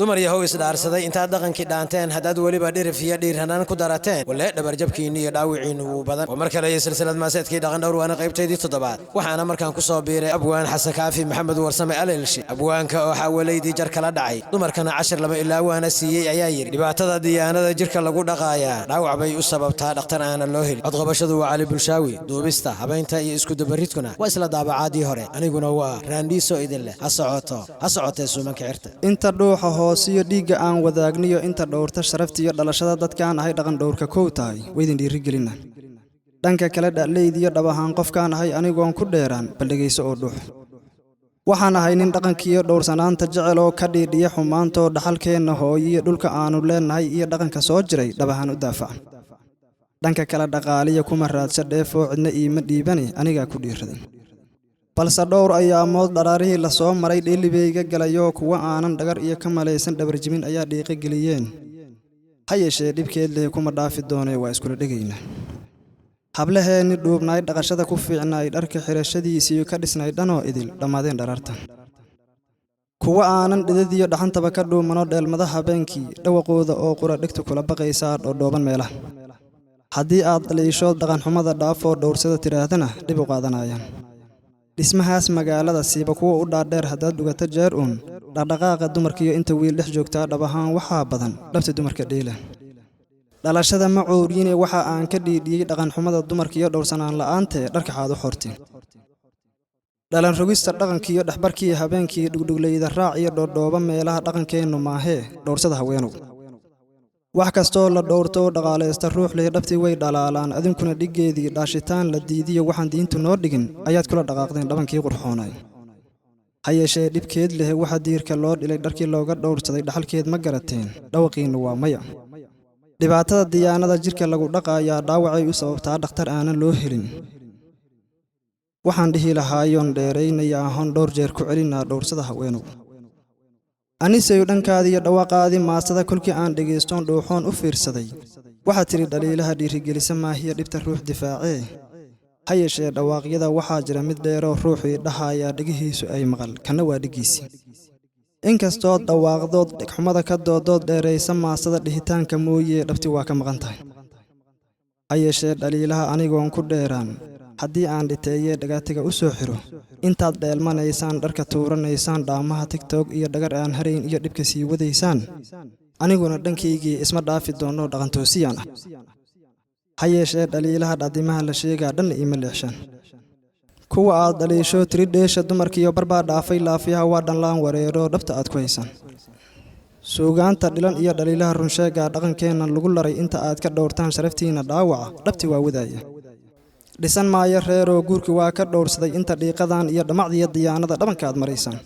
dumar yahow isdhaarsaday intaad dhaqankii dhaanteen haddaad weliba dhirif iyo dhiirhanaan ku darateen walee dhabarjabkiinni iyo dhaawiciinnu wuu badan waa mar kale iyo silsilad maaseedkii dhaqan dhowr waana qaybtaydii toddobaad waxaana markaan ku soo biiray abwaan xasan kaafi maxamed warsame alelshi abwaanka oo xawalaydii jar kala dhacay dumarkana cashir lama ilaa waana siiyey ayaa yidhi dhibaatada diyaanada jirka lagu dhaqaayaa dhaawac bay u sababtaa dhakhtar aana loo helin codqabashadu waa cali bulshaawi duubista habaynta iyo iskudubaridkuna waa isla daabacaadii hore aniguna waa raandhiiso idin leh ha socotee suumanka cirta inta dhuuxa hoosiyo dhiigga aan wadaagniyo inta dhowrta sharafta iyo dhalashada dadkaan ahay dhaqan dhowrka kow tahay waydin dhiirigelina dhanka kale dhaclaydiyo dhab ahaan qofkaan ahay anigoon ku dheeraan baldhegayso oo dhuux waxaan ahay nin dhaqankiiyo dhowrsanaanta jecel oo ka dhiidhiya xumaantoo dhaxalkeenna hooyiyo dhulka aanu leennahay iyo dhaqanka soo jiray dhab ahaan u daafaca dhanka kale dhaqaaliya kuma raadsa dheefoo cidna iima dhiibani anigaa ku dhiiraday balse dhowr ayaamood dharaarihii la soo maray dheelibeyga galayoo kuwa aanan dhagar iyo ka malaysan dhabarjimin ayaa dhiiqa geliyeen ha yeeshee dhibkeed leh kuma dhaafi doonee waa iskula dhegaynaa hablaheenni dhuubnaay dhaqashada ku fiicnaay dharka xirashadiisiiyo ka dhisnay dhanoo idil dhammaadeen dhararta kuwa aanan dhidadiyo dhaxantaba ka dhuumano dheelmada habeenkii dhawaqooda oo qura dhegta kula baqaysaa dhoodhooban meelaha haddii aad dhaliishood dhaqanxumada dhaafoo dhowrsada tidhaahdana dhib u qaadanayaan dhismahaas magaalada siiba kuwa u dhaadheer haddaad dhugato jeer uun dhaqdhaqaaqa dumarkiiyo inta wiil dhex joogtaa dhab ahaan waxaa badan dhabta dumarka dheela dhalashada ma cooriyine waxa aan ka dhiidhiyey dhaqanxumada dumarkiiyo dhowrsanaan la'aantee dharka xaad u xorti dhalan rogista dhaqankiiyo dhexbarkii habeenkii dhugdhuglayda raac iyo dhoodhooba meelaha dhaqankeennu maahee dhowrsada haweenow wax kastoo la dhowrto oo dhaqaalaysta ruux leh dhabtii way dhalaalaan adinkuna dhiggeedii dhaashitaan la diidiyo waxaan diintu noo dhigin ayaad kula dhaqaaqdeen dhabankii qurxoonay ha yeeshee dhibkeed leh waxa diirka loo dhilay dharkii looga dhowrsaday dhaxalkeed ma garateen dhawaqiinnu waa maya dhibaatada diyaanada jirka lagu dhaqaayaa dhaawacay u sababtaa dhakhtar aanan loo helin waxaan dhihi lahaayoon dheeraynaya ahoon dhowr jeer ku celinaa dhowrsada haweenow anisayu dhankaadiiyo dhawaaqaadii maastada kolkii aan dhegaystoon dhuuxoon u fiirsaday waxaad tidhi dhaliilaha dhiirigelisa maahiya dhibta ruux difaacee ha yeeshee dhawaaqyada waxaa jira mid dheeroo ruuxii dhahayaa dhegihiisu ay maqal kanna waa dhiggiisii inkastood dhawaaqdood dhegxumada ka doodood dheeraysa maastada dhihitaanka mooyee dhabti waa ka maqan tahay ha yeeshee dhaliilaha anigoon ku dheeraan haddii aan dhiteeyee dhagaatiga u soo xiro intaad dheelmanaysaan dharka tuuranaysaan dhaamaha tigtog iyo dhagar aan harayn iyo dhibka sii wadaysaan aniguna dhankaygii isma dhaafi doonno dhaqantoosiyaan ah ha yeeshee dhaliilaha dhadimaha la sheegaa dhanna iima leexshaan kuwa aad dhaliisho tiri dheesha dumarkiiyo barbaa dhaafay laafiyaha waa dhanlaan wareero dhabta aad ku haysaan suugaanta dhilan iyo dhaliilaha runsheegaa dhaqankeenna lagu laray inta aad ka dhowrtaan sharaftiinna dhaawaca dhabti waa wadaaya dhisan maayo reeroo guurkii waa ka dhowrsaday inta dhiiqadan iyo dhammacdiiyo diyaanada dhabanka aad maraysaan